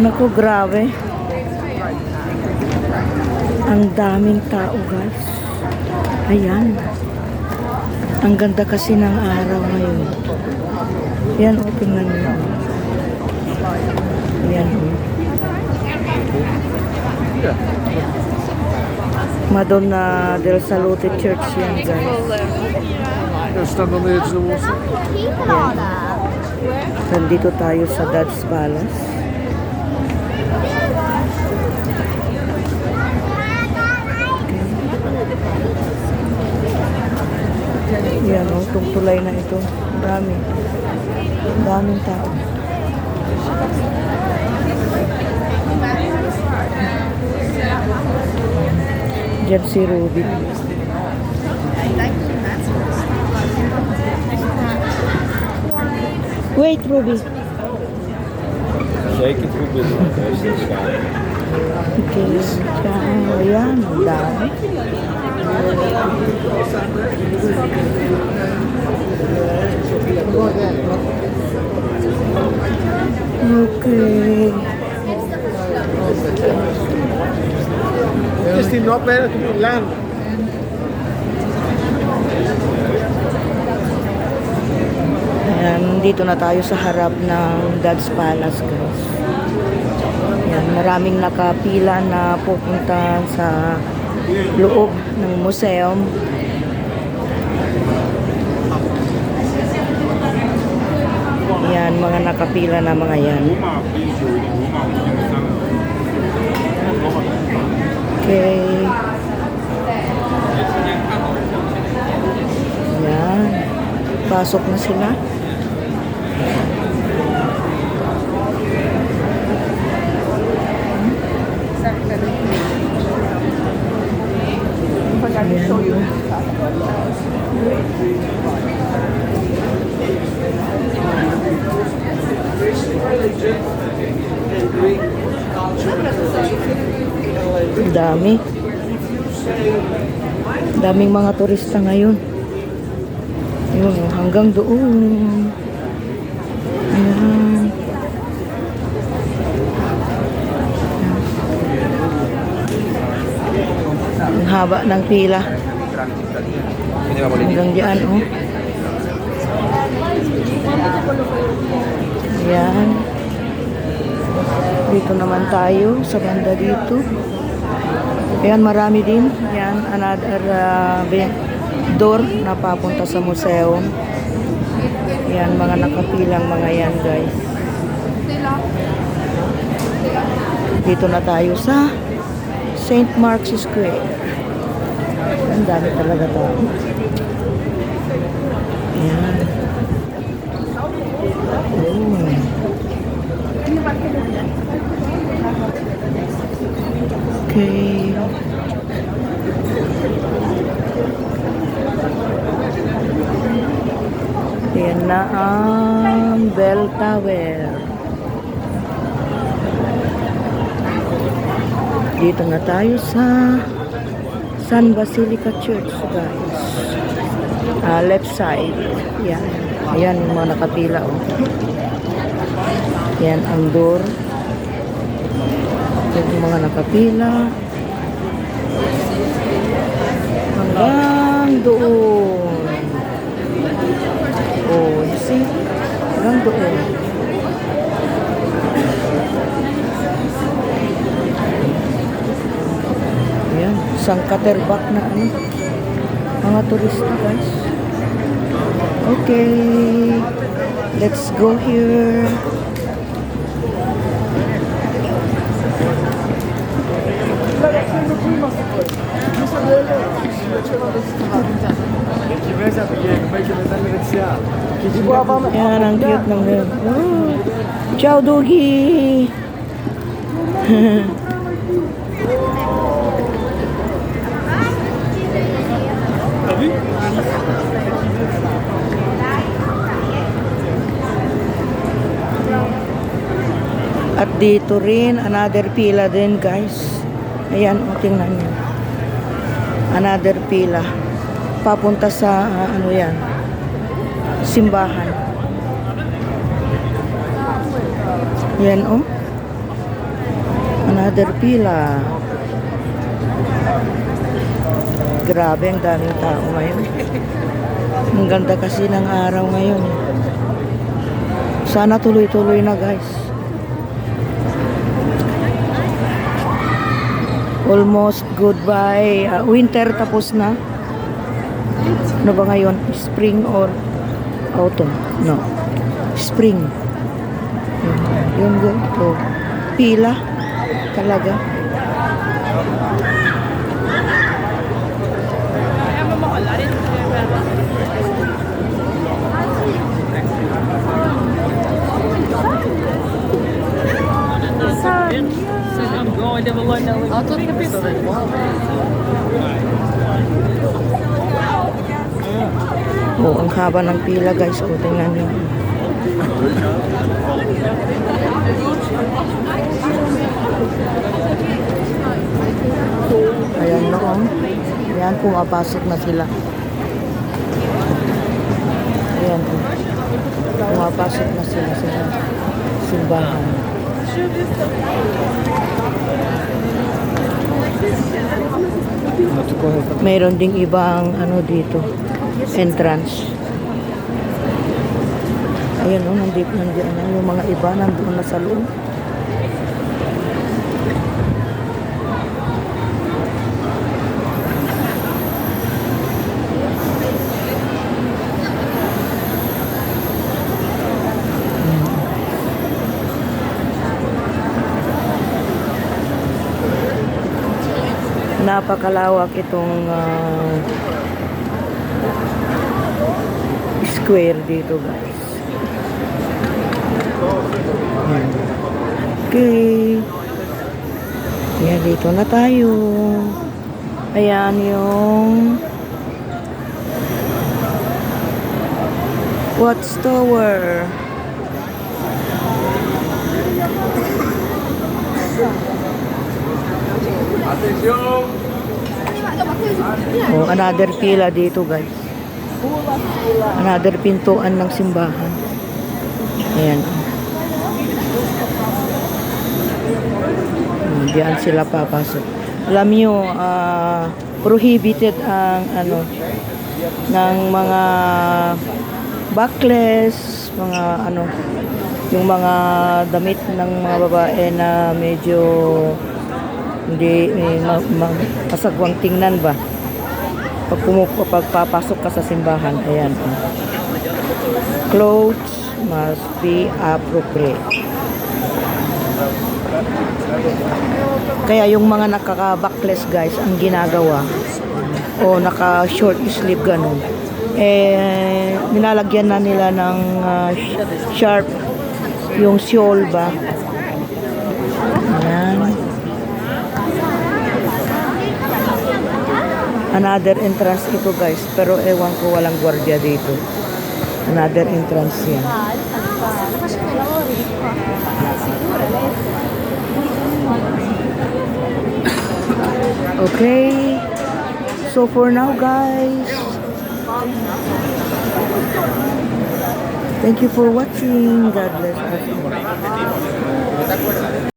Naku, grabe. Ang daming tao, guys. Ayan. Ang ganda kasi ng araw ngayon. Yan, o, tingnan nyo. Yan, o. Madonna del Salute Church yan, guys. Stand on the edge of the water. Yan. Nandito tayo sa Dad's Palace. Yan, o, itong tulay na ito. Dami. Daming tao. Diyan si Ruby. Wait, Ruby. Shake it a bit like this. Okay. Ayan, ang dami. Okay. Just in not better to land. Ayan, dito na tayo sa harap ng Dad's Palace, guys. Ayan, maraming nakapila na pupunta sa loob ng museum. Ayan, mga nakapila na mga yan. Okay. Ayan. Pasok na sila. Dami. Daming mga turista ngayon. Yun, hanggang doon. Ayan. Ang haba ng pila. Hanggang diyan, oh. Ayan. Dito naman tayo sa banda dito. Ayan, marami din. Ayan, another door na papunta sa museum. Ayan, mga nakapilang mga yan, guys. Dito na tayo sa St. Mark's Square. Ang dami talaga to. Ayan. Okay. Ayan na ang Bell Tower. Dito na tayo sa San Basilica Church, guys. Left side. Ayan. Ayan yung mga nakapila. Oh. Ayan ang door. Yung mga nakapila. Hanggang doon. Oh, you see? Hanggang doon. Ayan. Isang caterback na ano. Mga turista, guys. Okay. Let's go here. Yan, ang cute ng girl. Oh. Ciao, Doggy! At dito rin, another pila din, guys. Ayan, tingnan nyo. Another pila. Papunta sa, ano yan, simbahan. Yan, oh. Another pila. Grabe, ang daming tao ngayon. Ang ganda kasi ng araw ngayon. Sana tuloy-tuloy na, guys. Almost goodbye. Winter tapos na. Ano ba ngayon? Spring or autumn? No. Spring. Yun. Oh. Pila. Talaga. Oh, ang haba ng pila, guys. O, tingnan nyo. Ayan noon. Ayan, pumapasok na sila. Ayan po. Pumapasok na sila sa simbahan. Mayroon ding ibang ano dito, entrance. Ayan o, nandiyan na yung mga iba nandoon na sa loob. Napakalawak itong square dito, guys. Okay. Ayan, dito na tayo. Ayan yung Watchtower. Oh, another pila dito, guys. Another pintuan ng simbahan. Ayan. Diyan sila papasok. Alam nyo, prohibited ang ano ng mga backless, mga ano, yung mga damit ng mga babae na medyo hindi masagwang tingnan ba pagpapasok ka sa simbahan. Ayan, clothes must be appropriate. Kaya yung mga nakaka-backless, guys, ang ginagawa o naka-short sleeve ganun, nilalagyan na nila ng sharp yung shawl ba. Ayan. Another entrance ito, guys, pero ewan ko, walang gwardiya dito. Another entrance yan. Okay, so for now, guys, thank you for watching. God bless us all.